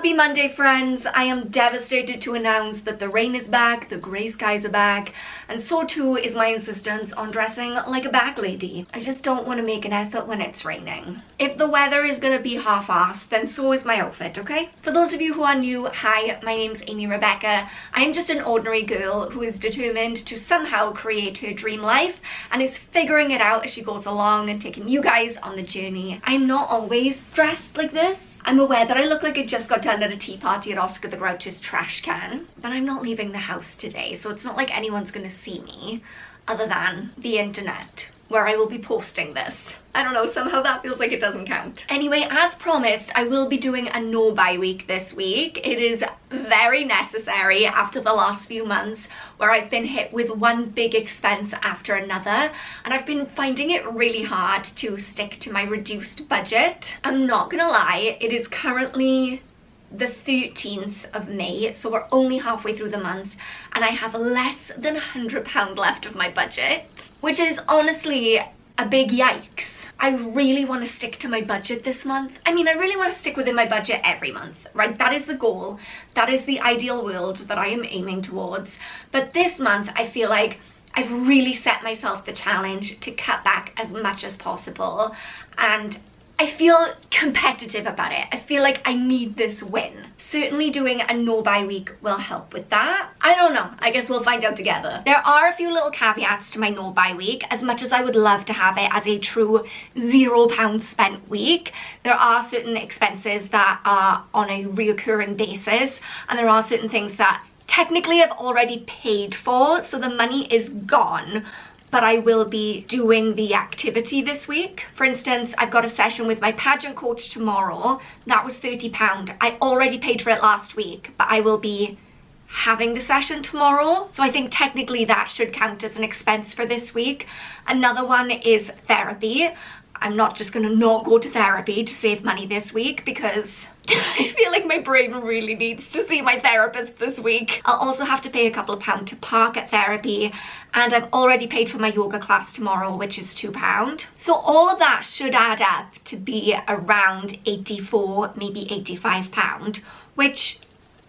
Happy Monday, friends. I am devastated to announce that the rain is back, the grey skies are back, and so too is my insistence on dressing like a back lady. I just don't want to make an effort when it's raining. If the weather is going to be half-assed, then so is my outfit, okay? For those of you who are new, hi, my name's Amy Rebecca. I am just an ordinary girl who is determined to somehow create her dream life and is figuring it out as she goes along and taking you guys on the journey. I'm not always dressed like this. I'm aware that I look like I just got done at a tea party at Oscar the Grouch's trash can, but I'm not leaving the house today, so it's not like anyone's gonna see me other than the internet, where I will be posting this. I don't know, somehow that feels like it doesn't count. Anyway, as promised, I will be doing a no-buy week this week. It is very necessary after the last few months where I've been hit with one big expense after another, and I've been finding it really hard to stick to my reduced budget. I'm not gonna lie, it is currently the 13th of May, so we're only halfway through the month, and I have less than £100 left of my budget, which is honestly a big yikes. I really want to stick to my budget this month. I mean, I really want to stick within my budget every month, right? That is the goal. That is the ideal world that I am aiming towards. But this month, I feel like I've really set myself the challenge to cut back as much as possible, and I feel competitive about it. I feel like I need this win. Certainly doing a no-buy week will help with that. I don't know. I guess we'll find out together. There are a few little caveats to my no-buy week. As much as I would love to have it as a true £0 spent week, there are certain expenses that are on a reoccurring basis, and there are certain things that technically I've already paid for, so the money is gone, but I will be doing the activity this week. For instance, I've got a session with my pageant coach tomorrow. That was £30. I already paid for it last week, but I will be having the session tomorrow. So I think technically that should count as an expense for this week. Another one is therapy. I'm not just gonna not go to therapy to save money this week because I feel like my brain really needs to see my therapist this week. I'll also have to pay a couple of pounds to park at therapy, and I've already paid for my yoga class tomorrow, which is £2. So all of that should add up to be around £84, maybe £85, which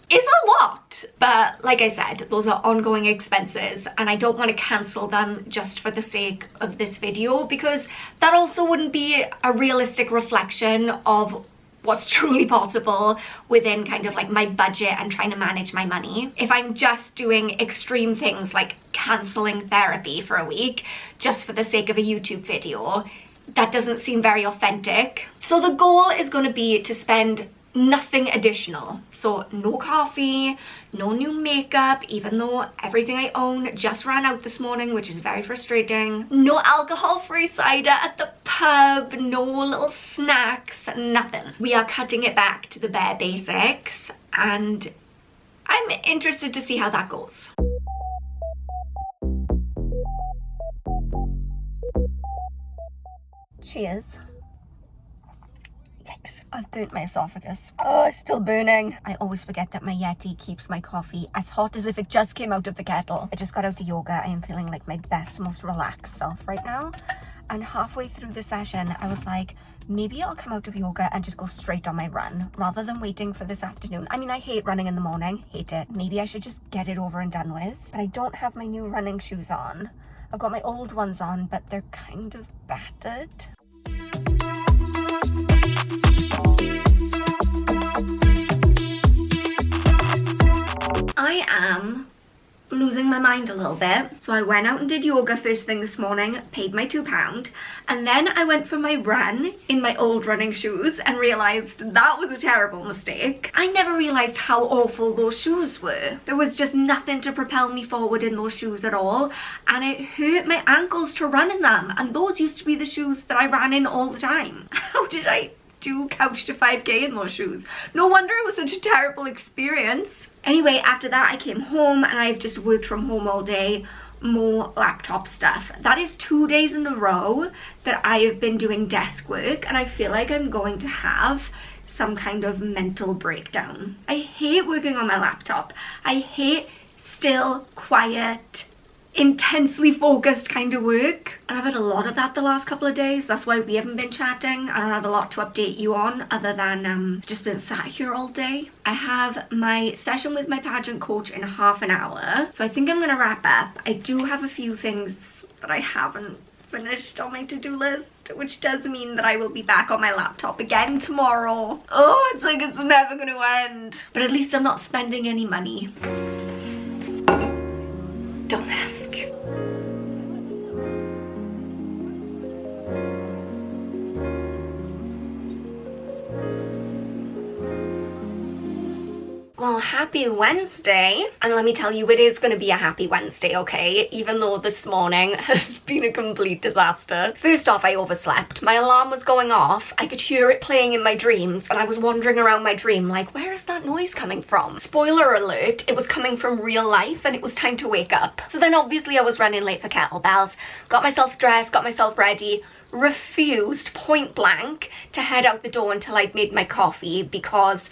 is a lot. But like I said, those are ongoing expenses, and I don't want to cancel them just for the sake of this video, because that also wouldn't be a realistic reflection of what's truly possible within kind of like my budget and trying to manage my money. If I'm just doing extreme things like cancelling therapy for a week just for the sake of a YouTube video, that doesn't seem very authentic. So the goal is going to be to spend nothing additional. So no coffee, no new makeup, even though everything I own just ran out this morning, which is very frustrating. No alcohol-free cider at the pub, no little snacks, nothing. We are cutting it back to the bare basics, and I'm interested to see how that goes. Cheers. Yikes, I've burnt my esophagus. Oh, it's still burning. I always forget that my Yeti keeps my coffee as hot as if it just came out of the kettle. I just got out of yoga. I am feeling like my best, most relaxed self right now. And halfway through the session, I was like, maybe I'll come out of yoga and just go straight on my run rather than waiting for this afternoon. I mean, I hate running in the morning, hate it. Maybe I should just get it over and done with. But I don't have my new running shoes on. I've got my old ones on, but they're kind of battered. I am losing my mind a little bit. So I went out and did yoga first thing this morning, paid my £2, and then I went for my run in my old running shoes and realised that was a terrible mistake. I never realised how awful those shoes were. There was just nothing to propel me forward in those shoes at all, and it hurt my ankles to run in them, and those used to be the shoes that I ran in all the time. How did I do couch to 5k in those shoes? No wonder it was such a terrible experience. Anyway, after that I came home and I've just worked from home all day, more laptop stuff. That is 2 days in a row that I have been doing desk work, and I feel like I'm going to have some kind of mental breakdown. I hate working on my laptop. I hate still, quiet, intensely focused kind of work. And I've had a lot of that the last couple of days. That's why we haven't been chatting. I don't have a lot to update you on other than just been sat here all day. I have my session with my pageant coach in half an hour. So I think I'm gonna wrap up. I do have a few things that I haven't finished on my to-do list, which does mean that I will be back on my laptop again tomorrow. Oh, it's like it's never gonna end. But at least I'm not spending any money. Don't ask. Well, happy Wednesday. And let me tell you, it is going to be a happy Wednesday, okay? Even though this morning has been a complete disaster. First off, I overslept. My alarm was going off. I could hear it playing in my dreams. And I was wandering around my dream like, where is that noise coming from? Spoiler alert, it was coming from real life and it was time to wake up. So then obviously I was running late for kettlebells. Got myself dressed, got myself ready. Refused point blank to head out the door until I'd made my coffee because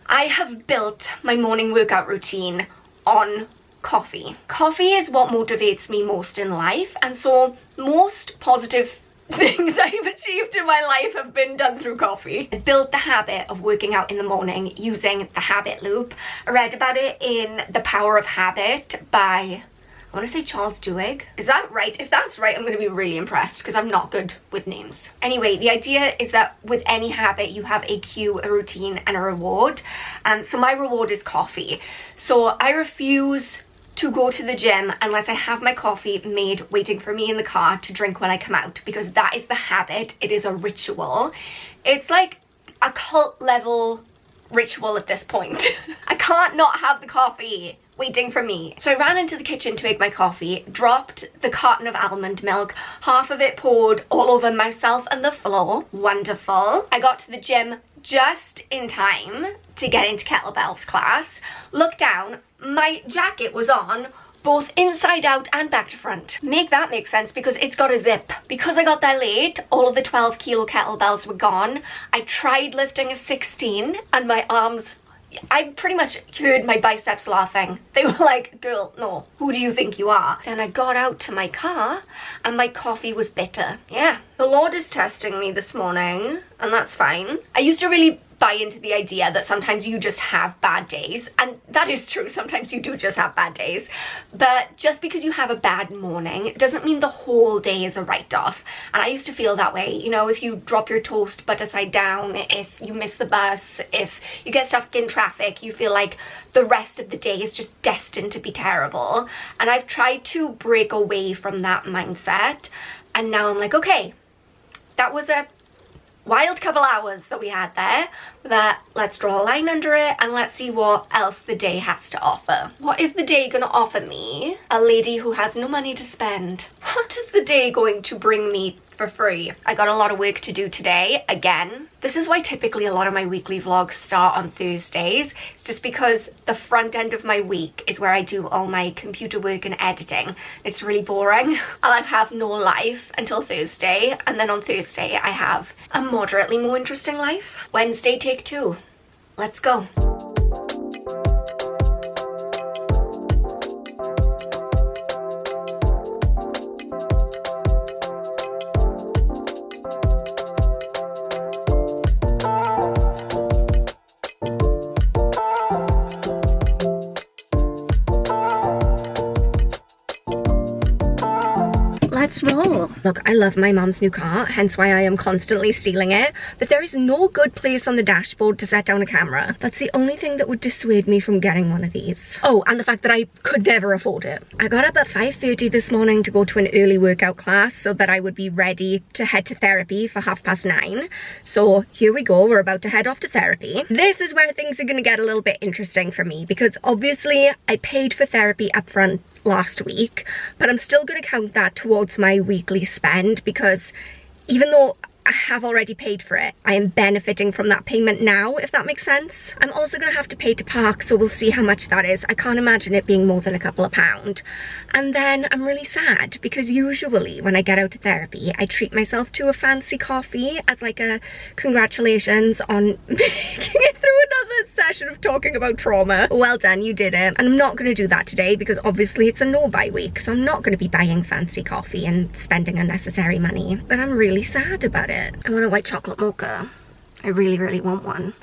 I have built my morning workout routine on coffee. Coffee is what motivates me most in life, and so most positive things I've achieved in my life have been done through coffee. I built the habit of working out in the morning using the habit loop. I read about it in The Power of Habit by, I want to say Charles Duhigg. Is that right? If that's right, I'm going to be really impressed because I'm not good with names. Anyway, the idea is that with any habit, you have a cue, a routine, and a reward. And so my reward is coffee. So I refuse to go to the gym unless I have my coffee made waiting for me in the car to drink when I come out, because that is the habit. It is a ritual. It's like a cult level ritual at this point. I can't not have the coffee waiting for me. So I ran into the kitchen to make my coffee, dropped the carton of almond milk, half of it poured all over myself and the floor. Wonderful. I got to the gym just in time to get into kettlebells class. Looked down, my jacket was on both inside out and back to front. Make that make sense because it's got a zip. Because I got there late, all of the 12 kilo kettlebells were gone. I tried lifting a 16 and my arms, I pretty much heard my biceps laughing. They were like, girl, no, who do you think you are? Then I got out to my car and my coffee was bitter. Yeah, the Lord is testing me this morning and that's fine. I used to really buy into the idea that sometimes you just have bad days, and that is true, sometimes you do just have bad days, but just because you have a bad morning doesn't mean the whole day is a write-off. And I used to feel that way, you know, if you drop your toast butter side down, if you miss the bus, if you get stuck in traffic, you feel like the rest of the day is just destined to be terrible. And I've tried to break away from that mindset, and now I'm like, okay, that was a wild couple hours that we had there, but let's draw a line under it and let's see what else the day has to offer. What is the day gonna offer me? A lady who has no money to spend. What is the day going to bring me for free? I got a lot of work to do today, again. This is why typically a lot of my weekly vlogs start on Thursdays. It's just because the front end of my week is where I do all my computer work and editing. It's really boring. I have no life until Thursday, and then on Thursday I have a moderately more interesting life. Wednesday, take 2. Let's go. Let's roll. Look, I love my mom's new car, hence why I am constantly stealing it, but there is no good place on the dashboard to set down a camera. That's the only thing that would dissuade me from getting one of these. Oh, and the fact that I could never afford it. I got up at 5:30 this morning to go to an early workout class so that I would be ready to head to therapy for 9:30. So here we go, we're about to head off to therapy. This is where things are gonna get a little bit interesting for me because obviously I paid for therapy up front last week, but I'm still going to count that towards my weekly spend because even though I have already paid for it, I am benefiting from that payment now, if that makes sense. I'm also going to have to pay to park, so we'll see how much that is. I can't imagine it being more than a couple of £. And then I'm really sad because usually when I get out of therapy, I treat myself to a fancy coffee as like a congratulations on making it through another session of talking about trauma. Well done, you did it. And I'm not going to do that today because obviously it's a no-buy week, so I'm not going to be buying fancy coffee and spending unnecessary money. But I'm really sad about it. I want a white chocolate mocha. I really, really want one.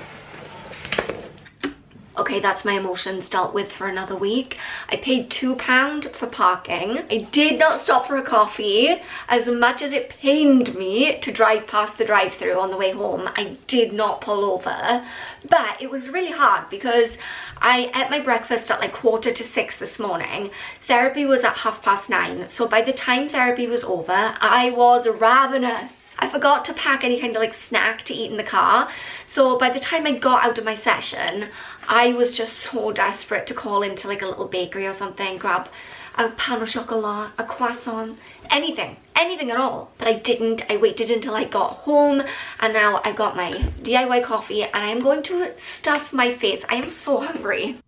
Okay, that's my emotions dealt with for another week. I paid £2 for parking. I did not stop for a coffee. As much as it pained me to drive past the drive-thru on the way home, I did not pull over. But it was really hard because I ate my breakfast at like 6:15 this morning. Therapy was at 9:30. So by the time therapy was over, I was ravenous. I forgot to pack any kind of like snack to eat in the car. So by the time I got out of my session, I was just so desperate to call into like a little bakery or something, grab a pain au chocolat, a croissant, anything at all. But I didn't. I waited until I got home, and now I've got my DIY coffee and I am going to stuff my face. I am so hungry.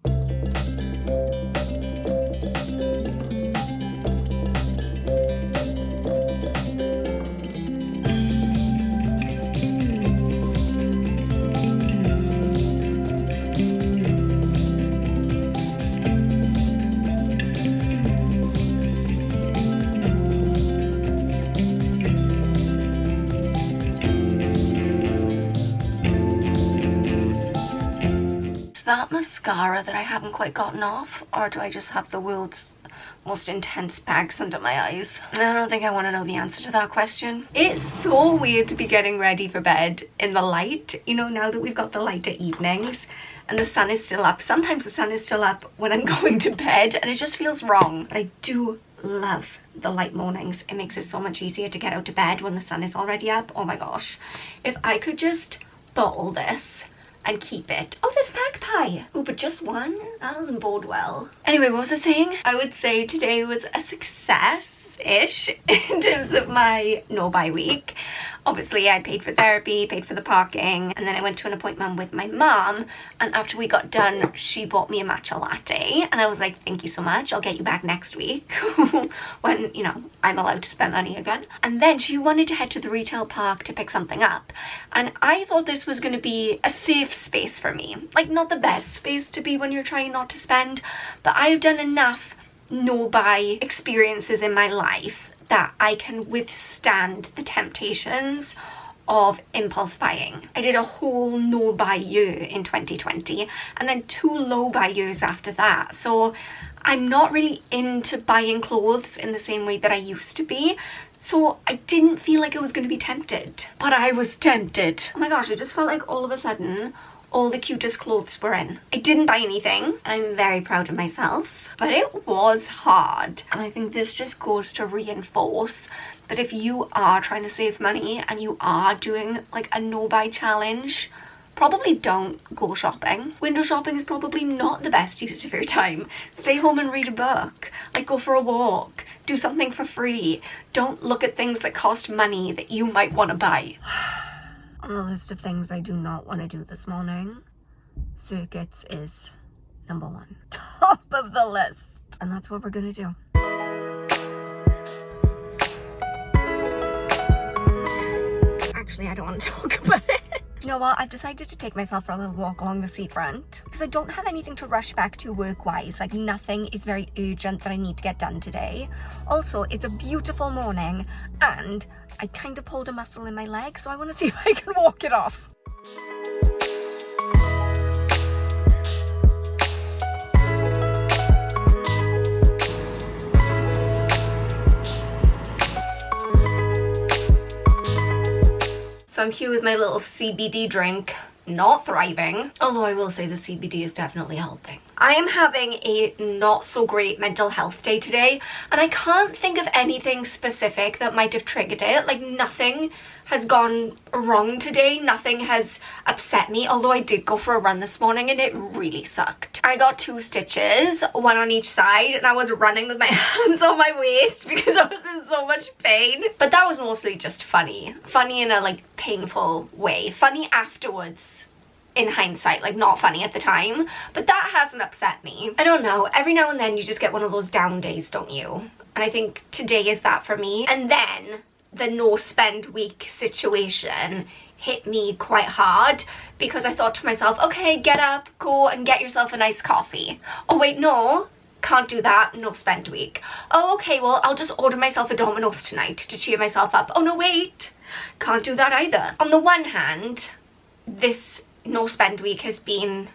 That mascara that I haven't quite gotten off, or do I just have the world's most intense bags under my eyes? I don't think I want to know the answer to that question. It's so weird to be getting ready for bed in the light, you know, now that we've got the light at evenings and the sun is still up. Sometimes the sun is still up when I'm going to bed and it just feels wrong. But I do love the light mornings. It makes it so much easier to get out to bed when the sun is already up. Oh my gosh, if I could just bottle this and keep it. Oh, there's magpie. Oh, but just one? That doesn't bode well. Anyway, what was I saying? I would say today was a success-ish in terms of my no-buy week. Obviously, I paid for therapy, paid for the parking, and then I went to an appointment with my mum, and after we got done, she bought me a matcha latte, and I was like, thank you so much, I'll get you back next week, when, you know, I'm allowed to spend money again. And then she wanted to head to the retail park to pick something up, and I thought this was going to be a safe space for me. Like, not the best space to be when you're trying not to spend, but I've done enough no-buy experiences in my life that I can withstand the temptations of impulse buying. I did a whole no-buy year in 2020 and then 2 low-buy years after that. So I'm not really into buying clothes in the same way that I used to be. So I didn't feel like I was going to be tempted. But I was tempted. Oh my gosh, I just felt like all of a sudden all the cutest clothes were in. I didn't buy anything. I'm very proud of myself, but it was hard. And I think this just goes to reinforce that if you are trying to save money and you are doing like a no-buy challenge, probably don't go shopping. Window shopping is probably not the best use of your time. Stay home and read a book. Like, go for a walk. Do something for free. Don't look at things that cost money that you might want to buy. On the list of things I do not want to do this morning, circuits is number 1. Top of the list. And that's what we're gonna do. Actually, I don't want to talk about it. You know what? I've decided to take myself for a little walk along the seafront because I don't have anything to rush back to work-wise. Like, nothing is very urgent that I need to get done today. Also, it's a beautiful morning and I kind of pulled a muscle in my leg, so I want to see if I can walk it off. So I'm here with my little CBD drink, not thriving, although I will say the CBD is definitely helping. I am having a not so great mental health day today, and I can't think of anything specific that might have triggered it. Like, nothing has gone wrong today, nothing has upset me, although I did go for a run this morning and it really sucked. I got 2 stitches, 1 on each side, and I was running with my hands on my waist because I was in so much pain. But that was mostly just funny in a like painful way, funny afterwards. In hindsight, like, not funny at the time, but that hasn't upset me. I don't know, every now and then you just get one of those down days, don't you? And I think today is that for me. And then the no spend week situation hit me quite hard because I thought to myself, okay, get up, go and get yourself a nice coffee. Oh wait, no, can't do that, no spend week. Oh, okay, well, I'll just order myself a Domino's tonight to cheer myself up. Oh no, wait, can't do that either. On the one hand, this no spend week has been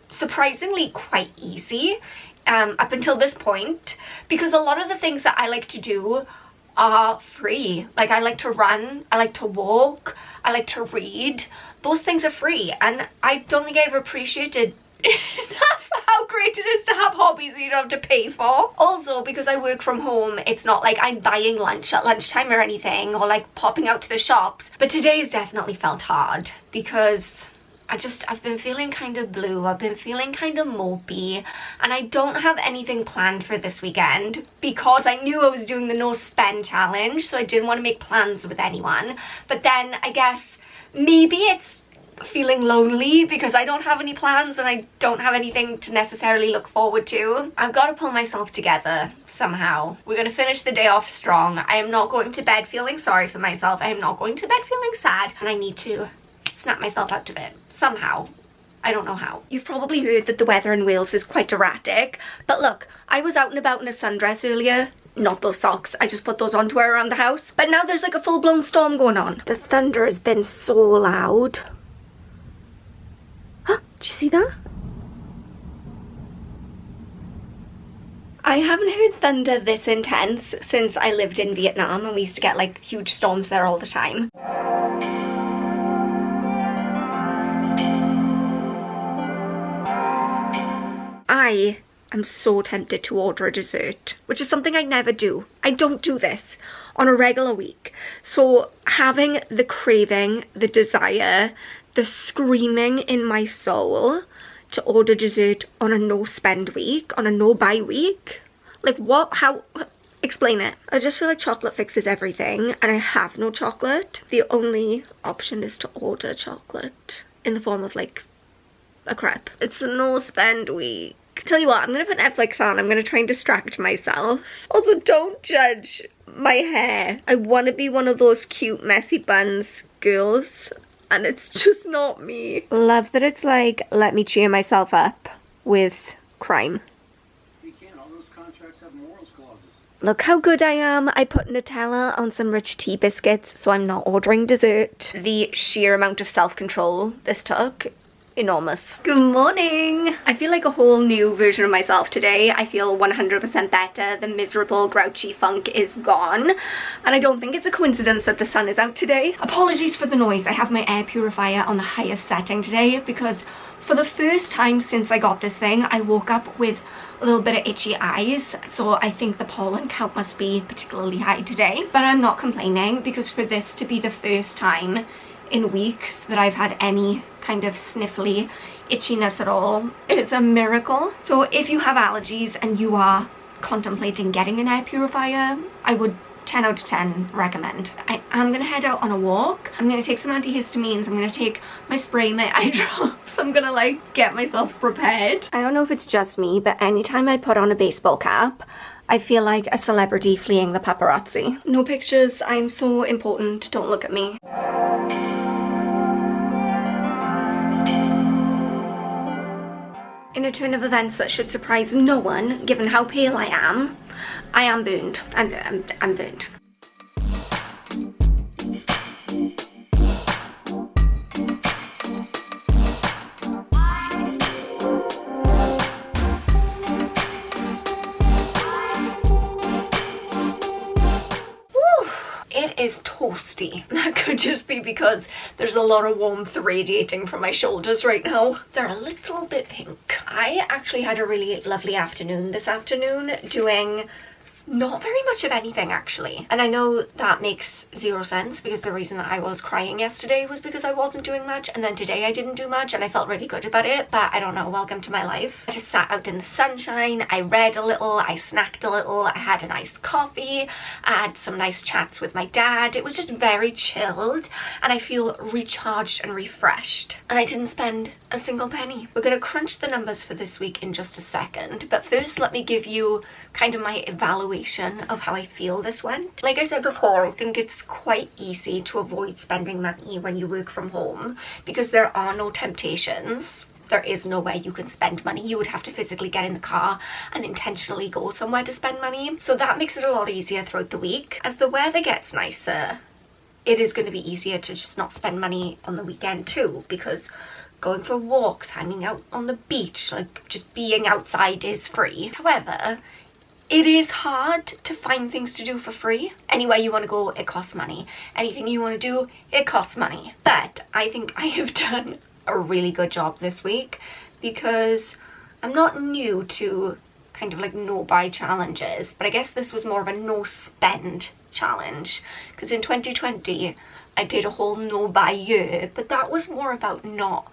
surprisingly quite easy up until this point, because a lot of the things that I like to do are free. Like, I like to run, I like to walk, I like to read. Those things are free, and I don't think I ever appreciated enough how great it is to have hobbies that you don't have to pay for. Also, because I work from home, it's not like I'm buying lunch at lunchtime or anything, or like popping out to the shops. But today's definitely felt hard because I've been feeling kind of blue, I've been feeling kind of mopey, and I don't have anything planned for this weekend because I knew I was doing the no spend challenge, so I didn't want to make plans with anyone. But then I guess maybe it's feeling lonely because I don't have any plans and I don't have anything to necessarily look forward to. I've got to pull myself together somehow. We're going to finish the day off strong. I am not going to bed feeling sorry for myself. I am not going to bed feeling sad, and I need to snap myself out of it somehow. I don't know how. You've probably heard that the weather in Wales is quite erratic, but look, I was out and about in a sundress earlier. Not those socks, I just put those on to wear around the house. But now there's like a full-blown storm going on. The thunder has been so loud. Huh, did you see that? I haven't heard thunder this intense since I lived in Vietnam, and we used to get like huge storms there all the time. I am so tempted to order a dessert, which is something I never do. I don't do this on a regular week. So having the craving, the desire, the screaming in my soul to order dessert on a no spend week, on a no buy week, like what, how, explain it. I just feel like chocolate fixes everything, and I have no chocolate. The only option is to order chocolate in the form of like a crepe. It's a no spend week. Tell you what, I'm gonna put Netflix on. I'm gonna try and distract myself. Also, don't judge my hair. I want to be one of those cute messy buns girls, and it's just not me. Love that it's like, let me cheer myself up with crime. You can't, all those contracts have morals clauses. Look how good I am. I put Nutella on some rich tea biscuits, so I'm not ordering dessert. The sheer amount of self-control this took, enormous. Good morning. I feel like a whole new version of myself today. I feel 100% better. The miserable grouchy funk is gone, and I don't think it's a coincidence that the sun is out today. Apologies for the noise. I have my air purifier on the highest setting today because for the first time since I got this thing, I woke up with a little bit of itchy eyes, so I think the pollen count must be particularly high today. But I'm not complaining because for this to be the first time in weeks that I've had any kind of sniffly itchiness at all is a miracle. So if you have allergies and you are contemplating getting an air purifier, I would 10 out of 10 recommend. I am gonna head out on a walk. I'm gonna take some antihistamines. I'm gonna take my spray, my eye drops. I'm gonna like get myself prepared. I don't know if it's just me, but anytime I put on a baseball cap, I feel like a celebrity fleeing the paparazzi. No pictures, I'm so important, don't look at me. In a turn of events that should surprise no one, given how pale I am burned. I'm burned. It is toasty. That could just be because there's a lot of warmth radiating from my shoulders right now. They're a little bit pink. I actually had a really lovely afternoon this afternoon doing not very much of anything actually. And I know that makes zero sense because the reason that I was crying yesterday was because I wasn't doing much, and then today I didn't do much and I felt really good about it, but I don't know, welcome to my life. I just sat out in the sunshine, I read a little, I snacked a little, I had a nice coffee, I had some nice chats with my dad. It was just very chilled and I feel recharged and refreshed. And I didn't spend a single penny. We're gonna crunch the numbers for this week in just a second, but first let me give you kind of my evaluation evaluation of how I feel this went. Like I said before, I think it's quite easy to avoid spending money when you work from home because there are no temptations. There is no way you can spend money. You would have to physically get in the car and intentionally go somewhere to spend money. So that makes it a lot easier throughout the week. As the weather gets nicer, it is going to be easier to just not spend money on the weekend too, because going for walks, hanging out on the beach, like just being outside is free. However, it is hard to find things to do for free. Anywhere you want to go, it costs money. Anything you want to do, it costs money. But I think I have done a really good job this week because I'm not new to kind of like no buy challenges, but I guess this was more of a no spend challenge because in 2020 I did a whole no buy year, but that was more about not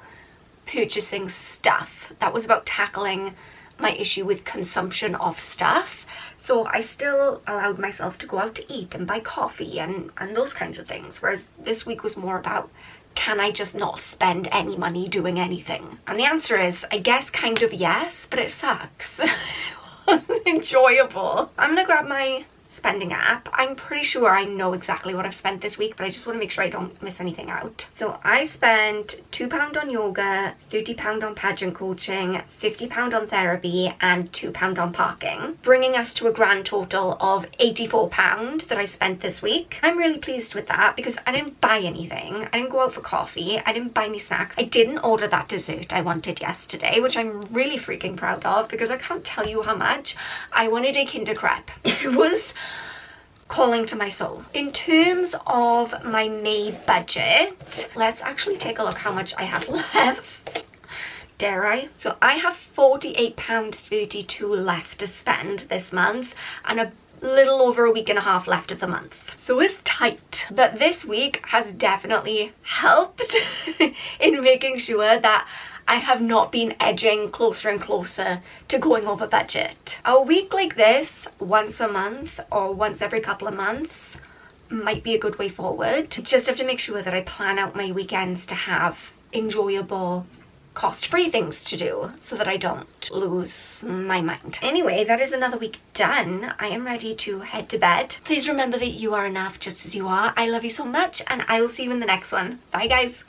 purchasing stuff. That was about tackling my issue with consumption of stuff. So I still allowed myself to go out to eat and buy coffee and those kinds of things, whereas this week was more about, can I just not spend any money doing anything? And the answer is, I guess kind of yes, but it sucks. It wasn't enjoyable. I'm gonna grab my spending app. I'm pretty sure I know exactly what I've spent this week, but I just want to make sure I don't miss anything out. So I spent £2 on yoga, £30 on pageant coaching, £50 on therapy, and £2 on parking, bringing us to a grand total of £84 that I spent this week. I'm really pleased with that because I didn't buy anything. I didn't go out for coffee. I didn't buy any snacks. I didn't order that dessert I wanted yesterday, which I'm really freaking proud of because I can't tell you how much I wanted a Kinder Crepe. It was calling to my soul. In terms of my May budget, let's actually take a look how much I have left. Dare I? So I have £48.32 left to spend this month and a little over a week and a half left of the month. So it's tight. But this week has definitely helped in making sure that I have not been edging closer and closer to going over budget. A week like this, once a month or once every couple of months, might be a good way forward. Just have to make sure that I plan out my weekends to have enjoyable, cost-free things to do so that I don't lose my mind. Anyway, that is another week done. I am ready to head to bed. Please remember that you are enough just as you are. I love you so much and I will see you in the next one. Bye guys.